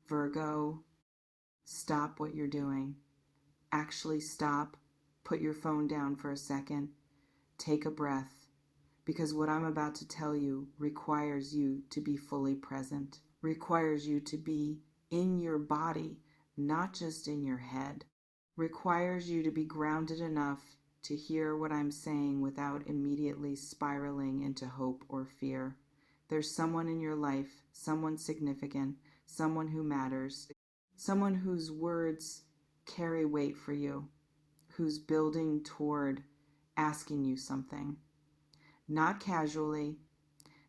Virgo, stop what you're doing. Actually stop, put your phone down for a second, take a breath, because what I'm about to tell you requires you to be fully present, requires you to be in your body, not just in your head, requires you to be grounded enough to hear what I'm saying without immediately spiraling into hope or fear. There's someone in your life, someone significant, someone who matters, someone whose words carry weight for you, who's building toward asking you something. Not casually,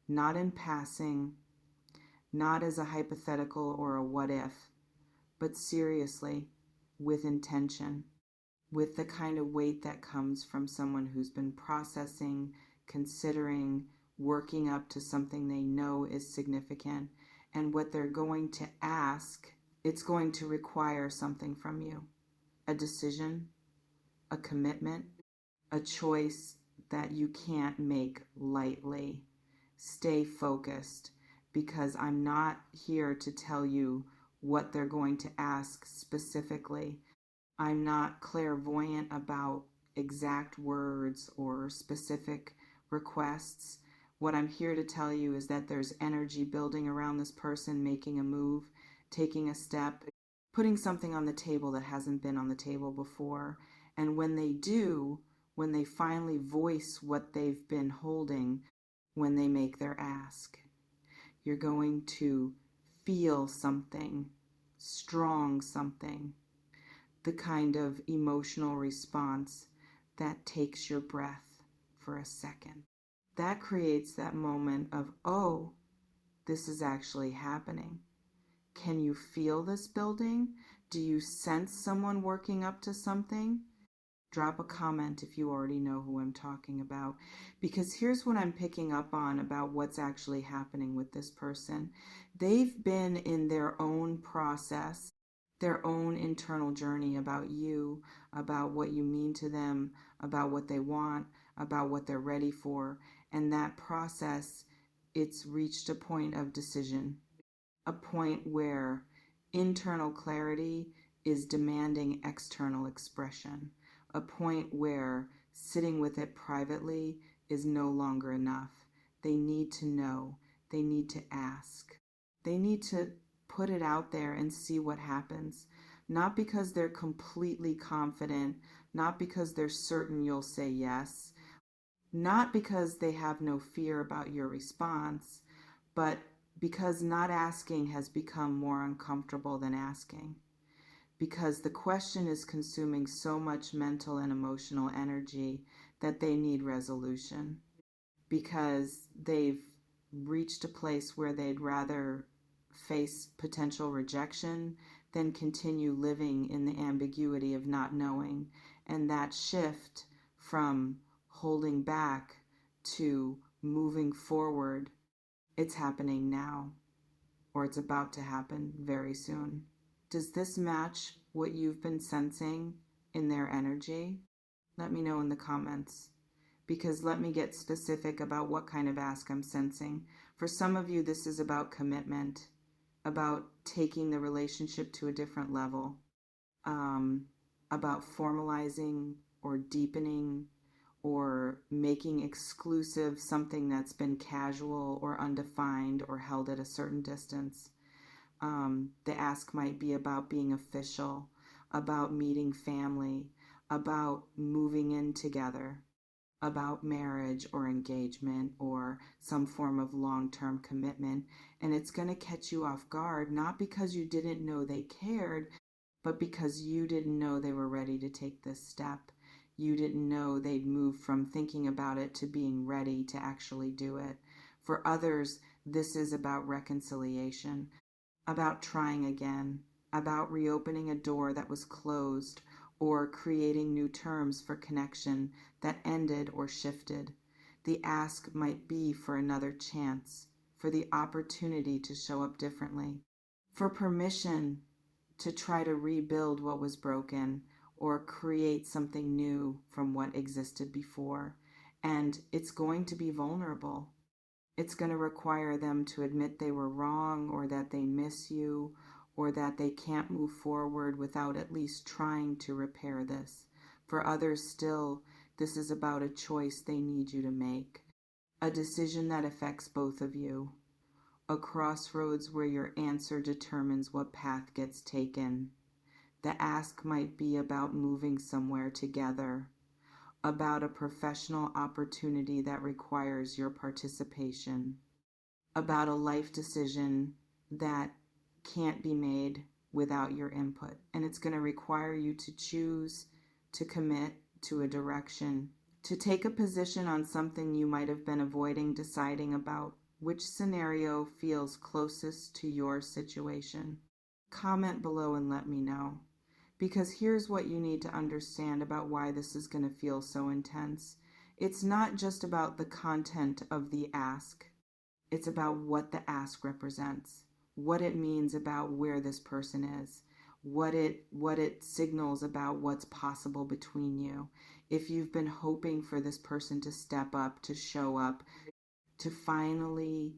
not in passing, not as a hypothetical or a what if, but seriously, with intention, with the kind of weight that comes from someone who's been processing, considering, working up to something they know is significant. And what they're going to ask, it's going to require something from you. A decision, a commitment, a choice that you can't make lightly. Stay focused, because I'm not here to tell you what they're going to ask specifically. I'm not clairvoyant about exact words or specific requests. What I'm here to tell you is that there's energy building around this person making a move, taking a step, putting something on the table that hasn't been on the table before. And when they do, when they finally voice what they've been holding, when they make their ask, you're going to feel something, strong something, the kind of emotional response that takes your breath for a second. That creates that moment of, oh, this is actually happening. Can you feel this building? Do you sense someone working up to something? Drop a comment if you already know who I'm talking about, because here's what I'm picking up on about what's actually happening with this person. They've been in their own process, their own internal journey about you, about what you mean to them, about what they want, about what they're ready for. And that process, it's reached a point of decision, a point where internal clarity is demanding external expression, a point where sitting with it privately is no longer enough. They need to know, they need to ask, they need to put it out there and see what happens. Not because they're completely confident, not because they're certain you'll say yes, not because they have no fear about your response, but because not asking has become more uncomfortable than asking. Because the question is consuming so much mental and emotional energy that they need resolution. Because they've reached a place where they'd rather face potential rejection than continue living in the ambiguity of not knowing. And that shift from holding back to moving forward, it's happening now, or it's about to happen very soon. Does this match what you've been sensing in their energy? Let me know in the comments, because let me get specific about what kind of ask I'm sensing. For some of you, this is about commitment, about taking the relationship to a different level, about formalizing or deepening or making exclusive something that's been casual or undefined or held at a certain distance. The ask might be about being official, about meeting family, about moving in together, about marriage or engagement or some form of long-term commitment. And it's going to catch you off guard, not because you didn't know they cared, but because you didn't know they were ready to take this step. You didn't know they'd moved from thinking about it to being ready to actually do it. For others, this is about reconciliation, about trying again, about reopening a door that was closed, or creating new terms for connection that ended or shifted. The ask might be for another chance, for the opportunity to show up differently, for permission to try to rebuild what was broken or create something new from what existed before. And it's going to be vulnerable. It's going to require them to admit they were wrong, or that they miss you, or that they can't move forward without at least trying to repair this. For others still, this is about a choice they need you to make, a decision that affects both of you, a crossroads where your answer determines what path gets taken. The ask might be about moving somewhere together, about a professional opportunity that requires your participation, about a life decision that can't be made without your input. And it's going to require you to choose to commit to a direction, to take a position on something you might have been avoiding, deciding about which scenario feels closest to your situation. Comment below and let me know. Because here's what you need to understand about why this is going to feel so intense. It's not just about the content of the ask. It's about what the ask represents, what it means about where this person is, what it signals about what's possible between you. If you've been hoping for this person to step up, to show up, to finally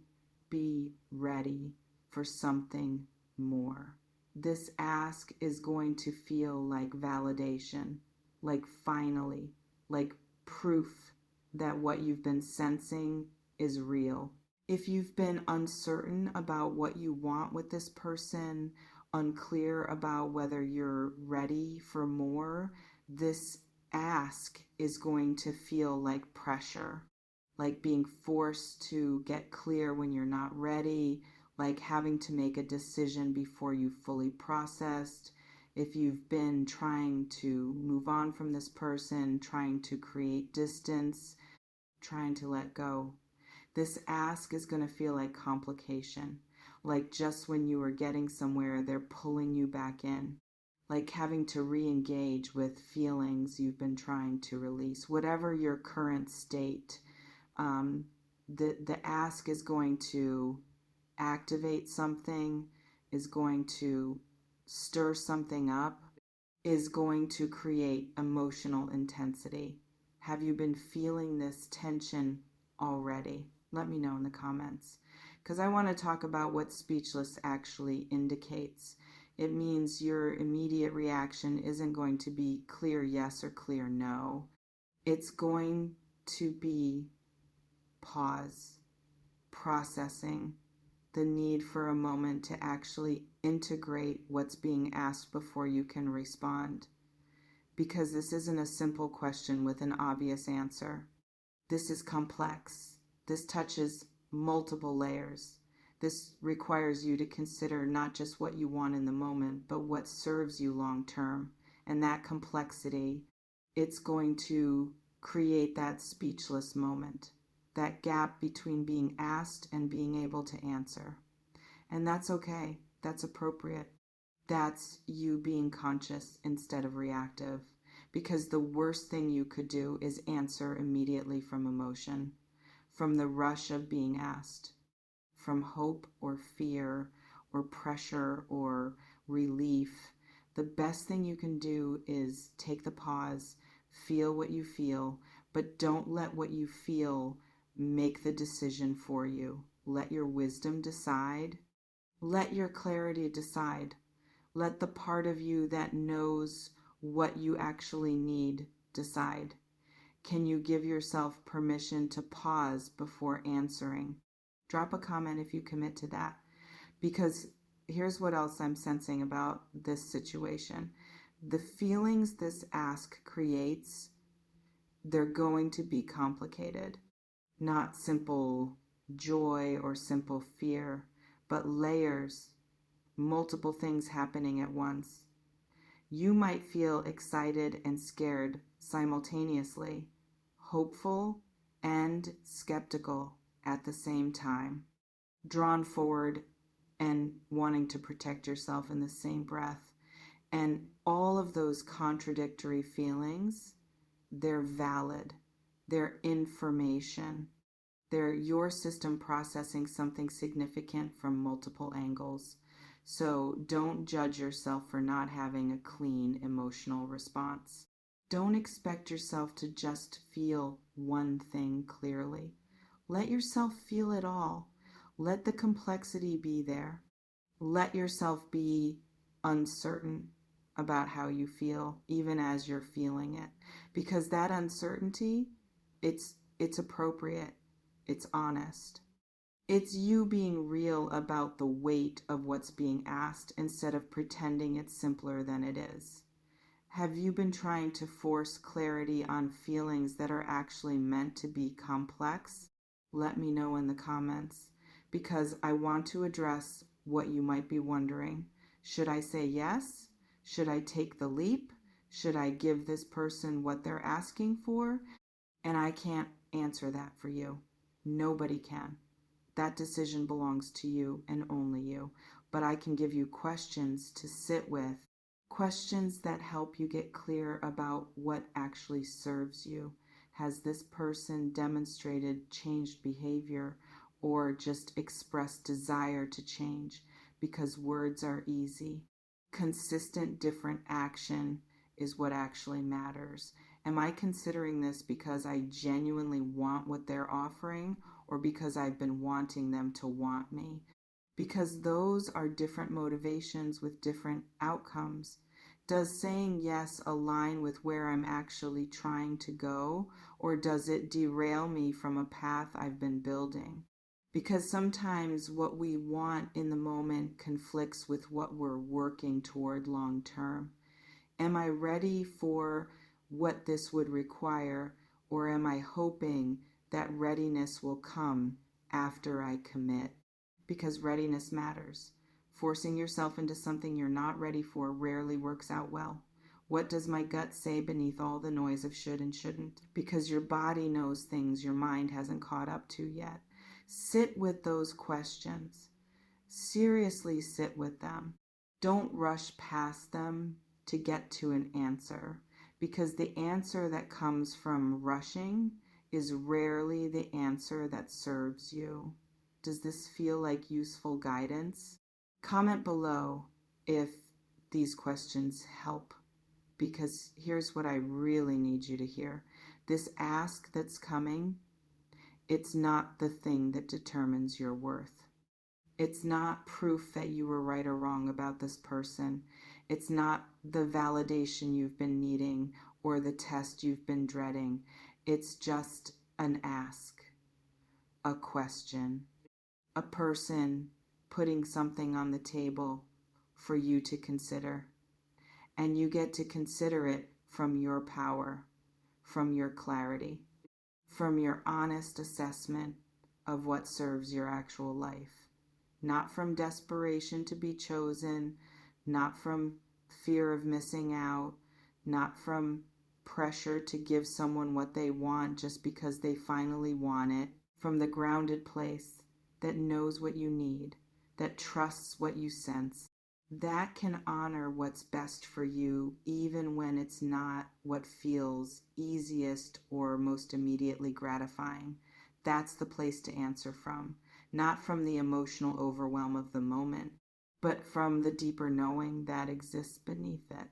be ready for something more. This ask is going to feel like validation, like finally, like proof that what you've been sensing is real. If you've been uncertain about what you want with this person, unclear about whether you're ready for more, this ask is going to feel like pressure, like being forced to get clear when you're not ready, like having to make a decision before you fully processed. If you've been trying to move on from this person, trying to create distance, trying to let go, this ask is going to feel like complication, like just when you were getting somewhere, they're pulling you back in, like having to re-engage with feelings you've been trying to release. Whatever your current state, the ask is going to activate something, is going to stir something up, is going to create emotional intensity. Have you been feeling this tension already? Let me know in the comments, because I want to talk about what speechless actually indicates. It means your immediate reaction isn't going to be clear yes or clear no. It's going to be pause, processing, the need for a moment to actually integrate what's being asked before you can respond. Because this isn't a simple question with an obvious answer. This is complex. This touches multiple layers. This requires you to consider not just what you want in the moment, but what serves you long term. And that complexity, it's going to create that speechless moment, that gap between being asked and being able to answer. And that's okay. That's appropriate. That's you being conscious instead of reactive. Because the worst thing you could do is answer immediately from emotion, from the rush of being asked, from hope or fear or pressure or relief. The best thing you can do is take the pause, feel what you feel, but don't let what you feel make the decision for you. Let your wisdom decide. Let your clarity decide. Let the part of you that knows what you actually need decide. Can you give yourself permission to pause before answering? Drop a comment if you commit to that. Because here's what else I'm sensing about this situation. The feelings this ask creates, they're going to be complicated. Not simple joy or simple fear, but layers, multiple things happening at once. You might feel excited and scared simultaneously, hopeful and skeptical at the same time, drawn forward and wanting to protect yourself in the same breath. And all of those contradictory feelings, they're valid. They're information. They're your system processing something significant from multiple angles. So don't judge yourself for not having a clean emotional response. Don't expect yourself to just feel one thing clearly. Let yourself feel it all. Let the complexity be there. Let yourself be uncertain about how you feel, even as you're feeling it, because that uncertainty, it's appropriate, it's honest. It's you being real about the weight of what's being asked instead of pretending it's simpler than it is. Have you been trying to force clarity on feelings that are actually meant to be complex? Let me know in the comments, because I want to address what you might be wondering. Should I say yes? Should I take the leap? Should I give this person what they're asking for? And I can't answer that for you. Nobody can. That decision belongs to you and only you. But I can give you questions to sit with, questions that help you get clear about what actually serves you. Has this person demonstrated changed behavior or just expressed desire to change? Because words are easy. Consistent different action is what actually matters. Am I considering this because I genuinely want what they're offering, or because I've been wanting them to want me? Because those are different motivations with different outcomes. Does saying yes align with where I'm actually trying to go, or does it derail me from a path I've been building? Because sometimes what we want in the moment conflicts with what we're working toward long term. Am I ready for what this would require, or am I hoping that readiness will come after I commit? Because readiness matters. Forcing yourself into something you're not ready for rarely works out well. What does my gut say beneath all the noise of should and shouldn't? Because your body knows things your mind hasn't caught up to yet. Sit with those questions. Seriously sit with them. Don't rush past them to get to an answer, because the answer that comes from rushing is rarely the answer that serves you. Does this feel like useful guidance? Comment below if these questions help, because here's what I really need you to hear. This ask that's coming, it's not the thing that determines your worth. It's not proof that you were right or wrong about this person. It's not the validation you've been needing or the test you've been dreading. It's just an ask, a question, a person putting something on the table for you to consider. And you get to consider it from your power, from your clarity, from your honest assessment of what serves your actual life. Not from desperation to be chosen, not from fear of missing out, not from pressure to give someone what they want just because they finally want it, from the grounded place that knows what you need, that trusts what you sense, that can honor what's best for you even when it's not what feels easiest or most immediately gratifying. That's the place to answer from. Not from the emotional overwhelm of the moment, but from the deeper knowing that exists beneath it.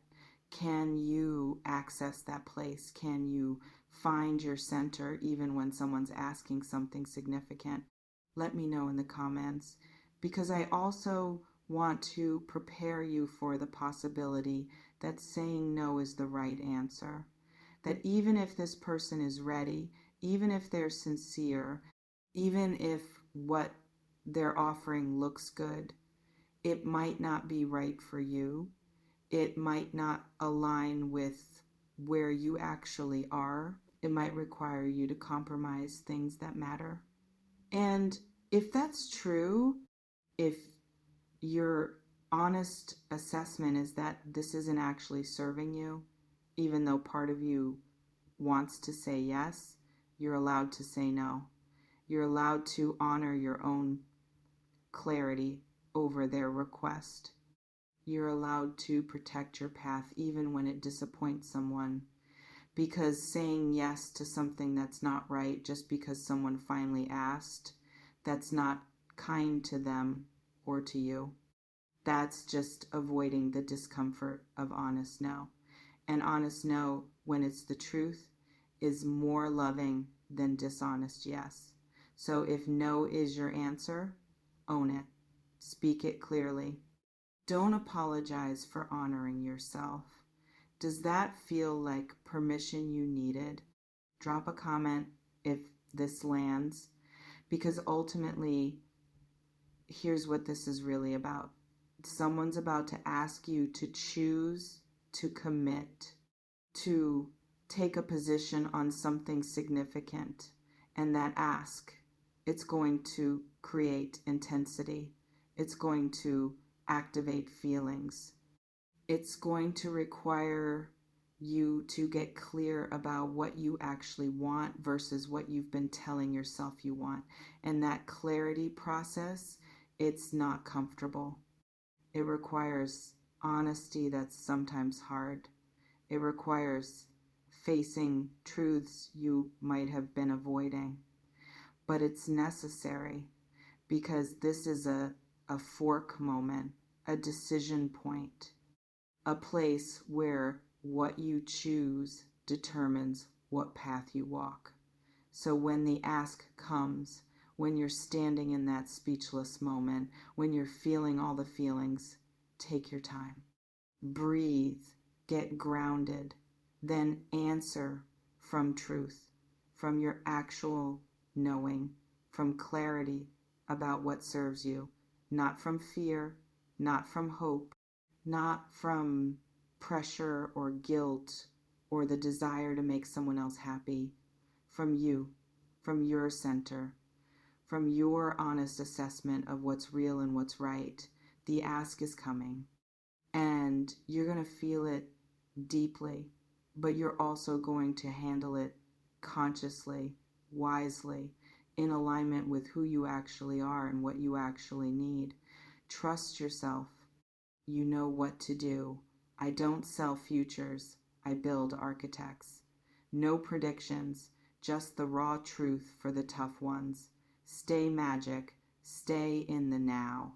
Can you access that place? Can you find your center even when someone's asking something significant? Let me know in the comments, because I also want to prepare you for the possibility that saying no is the right answer. That even if this person is ready, even if they're sincere, even if what they're offering looks good, it might not be right for you. It might not align with where you actually are. It might require you to compromise things that matter. And if that's true, if your honest assessment is that this isn't actually serving you, even though part of you wants to say yes, you're allowed to say no. You're allowed to honor your own clarity over their request. You're allowed to protect your path even when it disappoints someone, because saying yes to something that's not right just because someone finally asked, that's not kind to them or to you. That's just avoiding the discomfort of honest no. And honest no, when it's the truth, is more loving than dishonest yes. So if no is your answer, own it. Speak it clearly. Don't apologize for honoring yourself. Does that feel like permission you needed? Drop a comment if this lands, because ultimately, here's what this is really about. Someone's about to ask you to choose, to commit, to take a position on something significant. And that ask, it's going to create intensity. It's going to activate feelings. It's going to require you to get clear about what you actually want versus what you've been telling yourself you want. And that clarity process, it's not comfortable. It requires honesty that's sometimes hard. It requires facing truths you might have been avoiding. But it's necessary because this is a fork moment, a decision point, a place where what you choose determines what path you walk. So when the ask comes, when you're standing in that speechless moment, when you're feeling all the feelings, take your time. Breathe, get grounded, then answer from truth, from your actual knowing, from clarity about what serves you, not from fear, not from hope, not from pressure or guilt or the desire to make someone else happy, from you, from your center, from your honest assessment of what's real and what's right. The ask is coming, and you're going to feel it deeply, but you're also going to handle it consciously, wisely, in alignment with who you actually are and what you actually need. Trust yourself. You know what to do. I don't sell futures. I build architects. No predictions, just the raw truth for the tough ones. Stay magic. Stay in the now.